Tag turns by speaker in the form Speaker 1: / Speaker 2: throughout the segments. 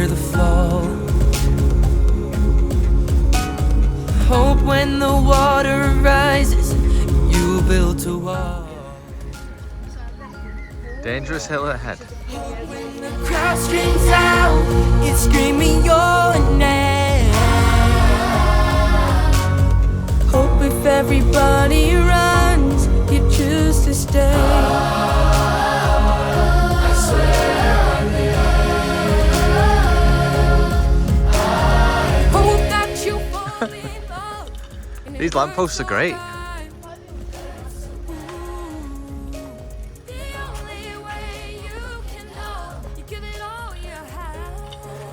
Speaker 1: fear the fall. Hope when the water rises, you build a wall.
Speaker 2: Dangerous hill ahead.
Speaker 1: When the crowd screams out, it's screaming your name. Hope if everybody runs, you choose to stay. I swear I live. Hope that you fall in love.
Speaker 2: These lampposts are great.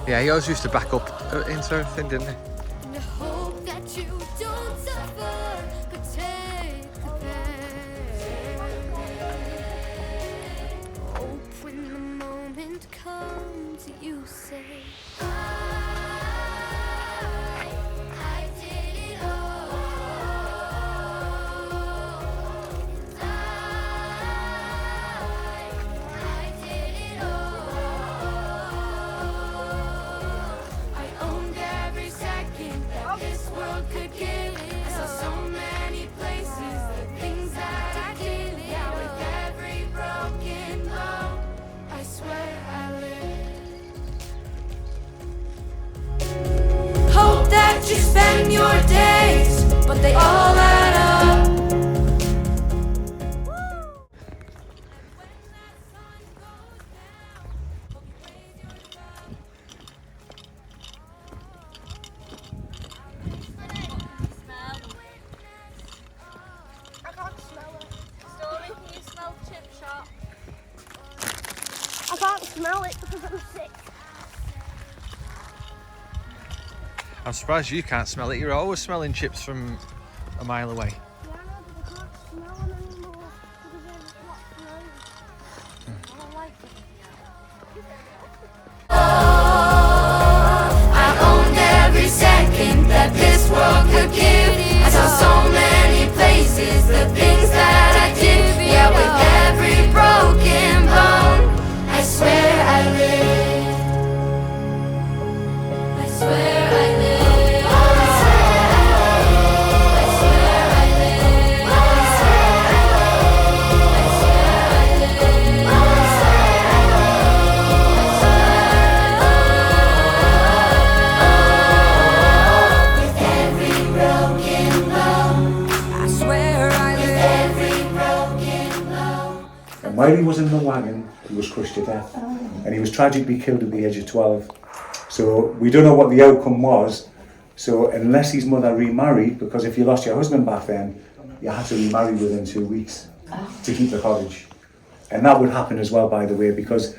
Speaker 2: Yeah, he always used to back up into everything, didn't he?
Speaker 1: Hope that you don't suffer, but take the pain. Hope when the moment comes, you say, I did it all. I did it all. I owned every second that this world could give. I saw so many places, the things that I did. Yeah, with every broken bone, I swear I live. Hope that you spend your days, but they all add up.
Speaker 3: I can't smell it because I'm sick.
Speaker 2: I'm surprised you can't smell it. You're always smelling chips from a mile away.
Speaker 3: Yeah, I know, but I can't smell them anymore because they're locked nose. I don't like it.
Speaker 1: I owned every second that this world could give. I saw so many places, the things that I did. Yeah, with every broken bone, I swear I live. I swear I live. I swear I live. I swear I live. I swear I live. With every broken bone, I swear I live. Every broken bone.
Speaker 4: And while he was in the wagon, he was crushed to death. And he was tragically killed at the age of 12. So we don't know what the outcome was. So unless his mother remarried, because if you lost your husband back then, you had to remarry within 2 weeks to keep the cottage. And that would happen as well, by the way, because it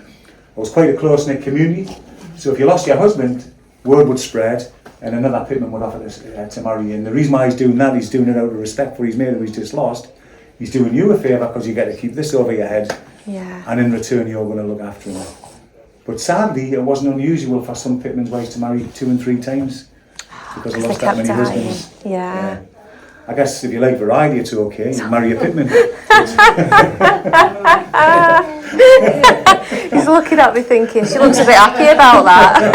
Speaker 4: was quite a close-knit community. So if you lost your husband, word would spread, and another pitman would offer to marry you. And the reason why he's doing that, he's doing it out of respect for his mate who he's just lost. He's doing you a favour because you get to keep this over your head, and in return you're going to look after him. But sadly, it wasn't unusual for some pitmen's wives to marry 2 and 3 times because they lost that many husbands.
Speaker 5: Yeah.
Speaker 4: I guess if you like variety, it's okay. You marry a pitman.
Speaker 5: He's looking at me thinking, she looks a bit happy about that.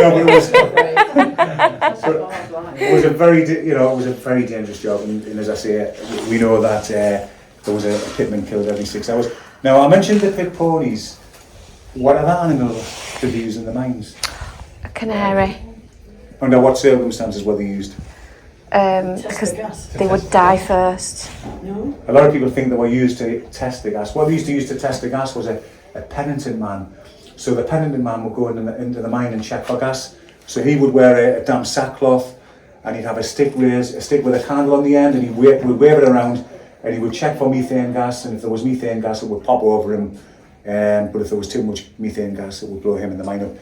Speaker 4: No, but it was a very, it was a very dangerous job, and as I say, we know that there was a pitman killed every 6 hours. Now, I mentioned the pit ponies. What other animals did they use in the mines?
Speaker 5: A canary.
Speaker 4: Under what circumstances were they used?
Speaker 5: Because they would die first.
Speaker 4: A lot of people think they were used to test the gas. What they used to use to test the gas was a penitent man. So the penitent man would go into the mine and check for gas. So he would wear a damp sackcloth, and he'd have a stick with a candle on the end, and would wave it around, and he would check for methane gas, and if there was methane gas it would pop over him, but if there was too much methane gas it would blow him and the mine up.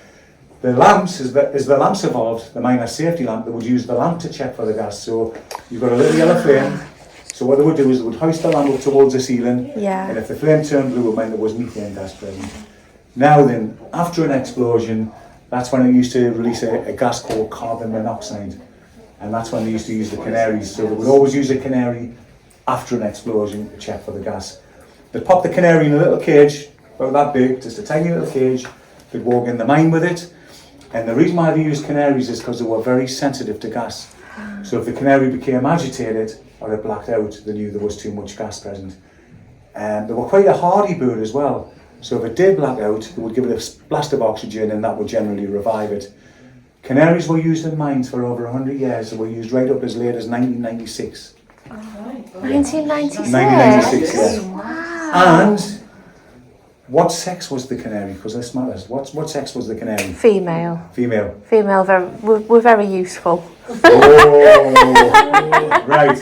Speaker 4: The lamps, as the lamps evolved, the miner's safety lamp, they would use the lamp to check for the gas. So you've got a little yellow flame, so what they would do is they would hoist the lamp up towards the ceiling, and if the flame turned blue it meant there was methane gas present. Now then, after an explosion, that's when it used to release a gas called carbon monoxide, and that's when they used to use the canaries. So they would always use a canary after an explosion to check for the gas. They'd pop the canary in a little cage, about that big, just a tiny little cage. They'd walk in the mine with it. And the reason why they used canaries is because they were very sensitive to gas. So if the canary became agitated or it blacked out, they knew there was too much gas present. And they were quite a hardy bird as well. So if it did black out, they would give it a blast of oxygen and that would generally revive it. Canaries were used in mines for over 100 years. They were used right up as late as 1996.
Speaker 5: 1996?
Speaker 4: 1996, yeah.
Speaker 5: Wow.
Speaker 4: And what sex was the canary? Because this matters. What sex was the canary?
Speaker 5: Female.
Speaker 4: Female.
Speaker 5: Female, we're very useful.
Speaker 4: Oh, right.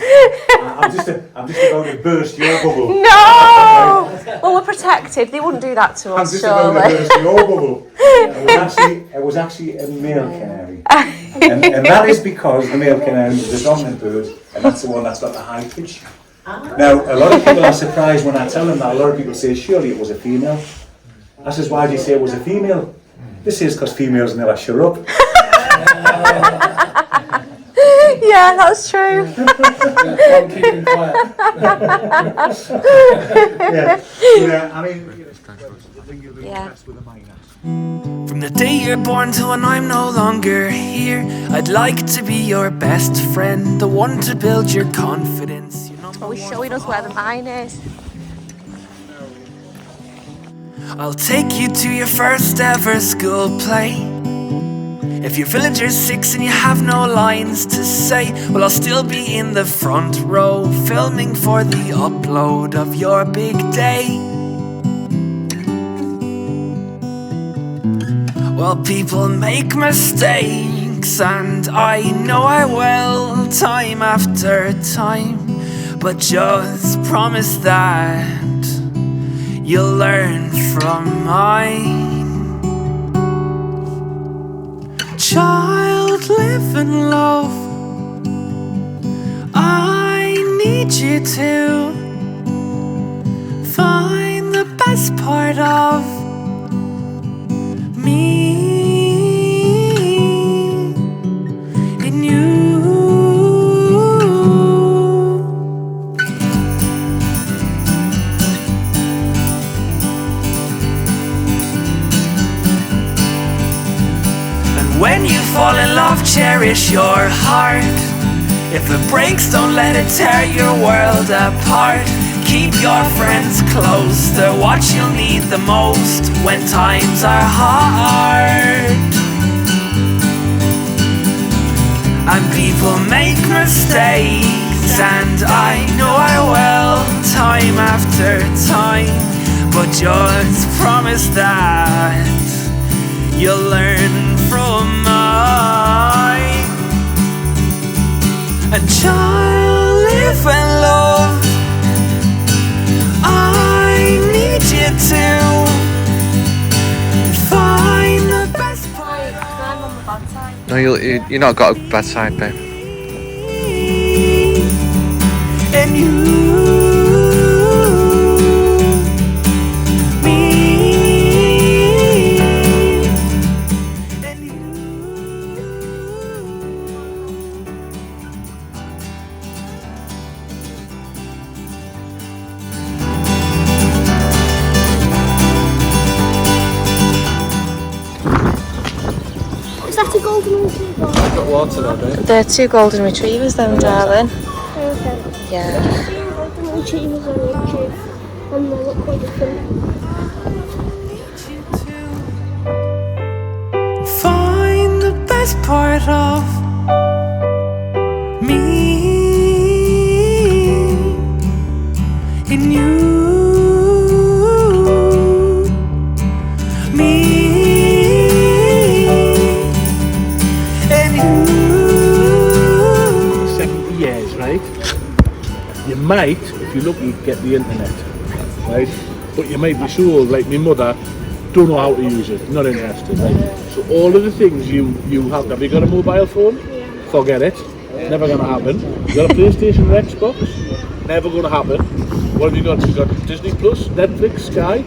Speaker 4: I'm just about to burst your bubble.
Speaker 5: No! Well, we're protected. They wouldn't do that to
Speaker 4: I'm
Speaker 5: us,
Speaker 4: just about to
Speaker 5: surely.
Speaker 4: burst your bubble. It was actually a male canary. And that is because the male canary is the dominant bird, and that's the one that's got the high pitch. Now, a lot of people are surprised when I tell them that. A lot of people say, surely it was a female. I says, why do you say it was a female? This is because females never shut up.
Speaker 5: Yeah, that's true.
Speaker 6: I'm keeping quiet.
Speaker 4: Yeah, I mean, I think you'll be
Speaker 5: Yeah.
Speaker 4: impressed with the miner.
Speaker 7: From the day you're born to when I'm no longer here, I'd like to be your best friend, the one to build your confidence. You know,
Speaker 5: Are we showing us where the mine is?
Speaker 7: I'll take you to your first ever school play. If your villager's 6 and you have no lines to say, well, I'll still be in the front row, filming for the upload of your big day. Well, people make mistakes, and I know I will, time after time. But just promise that you'll learn from mine. Child, live and love. I need you to find the best part of me in you. And when you fall in love, cherish your heart. If it breaks, don't let it tear your world apart. Keep your friends close, they're what you'll need the most when times are hard. And people make mistakes, and I know I will, time after time. But just promise that you'll learn from mine. And child, live and love. I need you to find the best part
Speaker 3: I'm on the bad side.
Speaker 2: No, you're not got a bad side, babe.
Speaker 7: and you, me, and you.
Speaker 3: Is that a golden retriever?
Speaker 6: Got water there, babe.
Speaker 5: They're 2 golden retrievers then, darling.
Speaker 3: Okay.
Speaker 5: Yeah.
Speaker 3: 2 golden retrievers on YouTube, and they look quite different.
Speaker 7: Find the best part of me in you, me and you.
Speaker 6: 70 years, right? You might, if you're lucky, get the internet, right? But you might be so old, like my mother, don't know how to use it, not interested, right? So all of the things you have you got a mobile phone?
Speaker 3: Yeah.
Speaker 6: Forget it, never gonna happen. You got a PlayStation or Xbox? Never gonna happen. What have you got? You got Disney Plus, Netflix, Sky?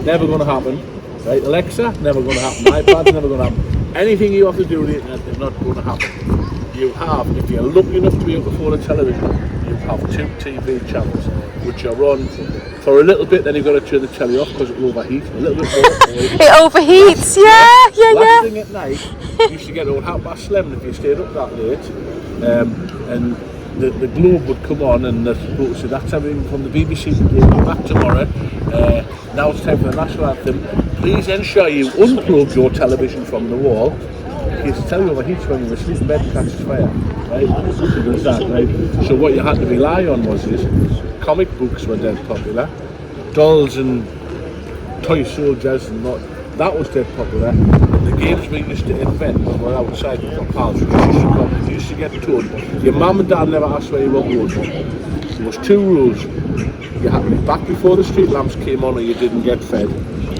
Speaker 6: Never gonna happen. Right? Alexa? Never gonna happen. iPad? Never gonna happen. Anything you have to do with the internet is not gonna happen. You have, if you're lucky enough to be able to afford a television, you have 2 TV channels. which are on for a little bit, then you've got to turn the telly off because it will overheat a little bit more.
Speaker 5: It overheats, yeah.
Speaker 6: Last thing at night, you used to get about 11:30 if you stayed up that late, and the globe would come on and so that's everything from the BBC. We'll be back tomorrow. Now it's time for the national anthem. Please ensure you unplug your television from the wall. In case the telly overheats when you're asleep in bed and catches fire. Right? So there's that, right? So what you had to rely on was comic books were dead popular. Dolls and toy soldiers and that was dead popular. And the games we used to invent when we were outside with our pals, we used to get told, your mum and dad never asked where you were going. There was 2 rules. You had to be back before the street lamps came on or you didn't get fed.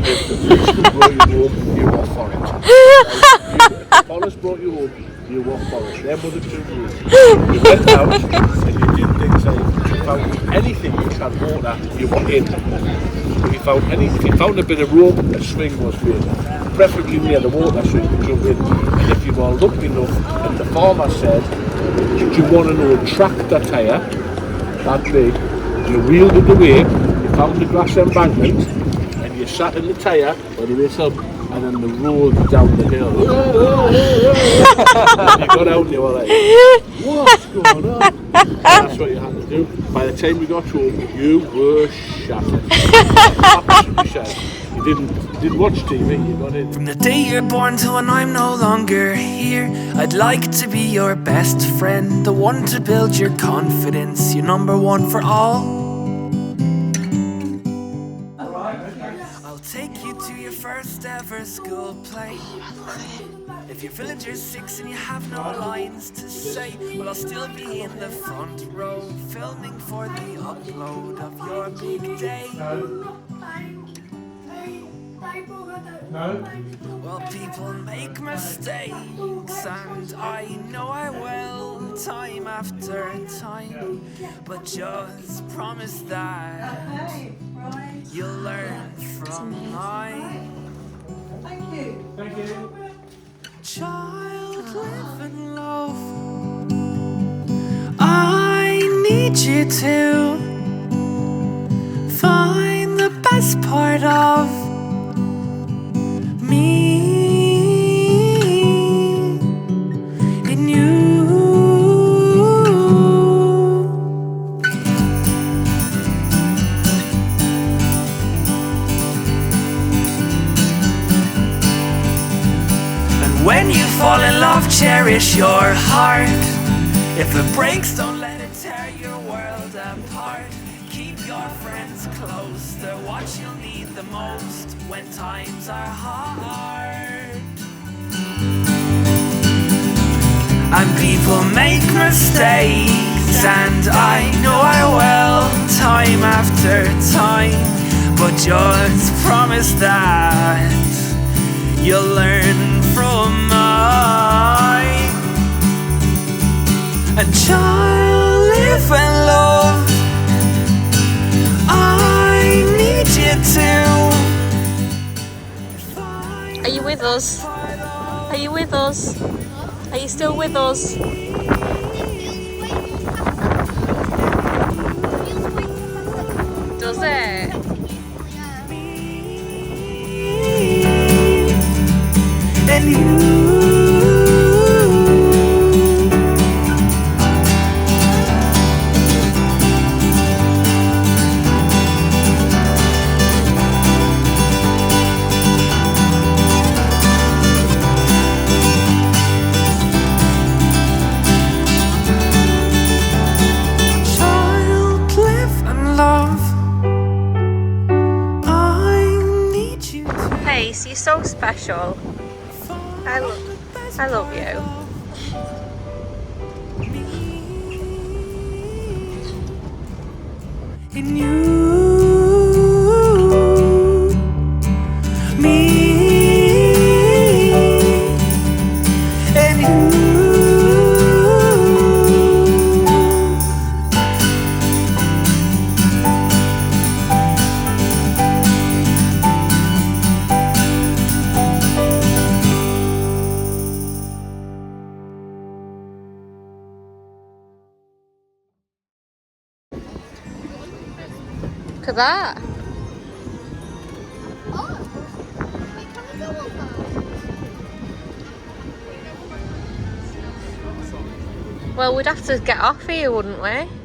Speaker 6: If the police brought you home, you were for it. If the police brought you home, you were for it. Them were the 2 rules. You went out and you did things like, if you found anything which had water, you were in. If you found a bit of rope, a swing was made. Preferably near the water so you could jump in. And if you were lucky enough, and the farmer said, did you want an old tractor tyre, that big, you wheeled it away, you found the grass embankment, and you sat in the tyre, or the race up, and then the road down the hill. And you got out and you were like, what's going on? And that's what you had to do. By the time we got home, you were shattered. Absolutely shattered. You didn't watch TV, you got in.
Speaker 7: From the day you're born to when I'm no longer here, I'd like to be your best friend, the one to build your confidence, your number one for all. I'll take you to your first ever school play. If you're villager 6 and you have no lines to say, well, I'll still be in the front row, filming for the upload of your big day. Well, people make mistakes, and I know I will, time after time, but just promise that you'll learn from my child, live and love. I need you to find the best part of me in you. And when you fall in love, cherish your heart. If it breaks, don't let it tear your world apart. Keep your friends close, they're what you'll need the most when times are hard. And people make mistakes, and I know I will, time after time, but just promise that you'll learn from mine. And child, live and love, I need you to.
Speaker 5: Are you with us? Are you with us? Are you still with us? Does it?
Speaker 7: And you.
Speaker 5: You're so special. I love you.
Speaker 7: In you, me, and you.
Speaker 5: at that.
Speaker 3: Oh, wait, can we go on that?
Speaker 5: Well, we'd have to get off here, wouldn't we?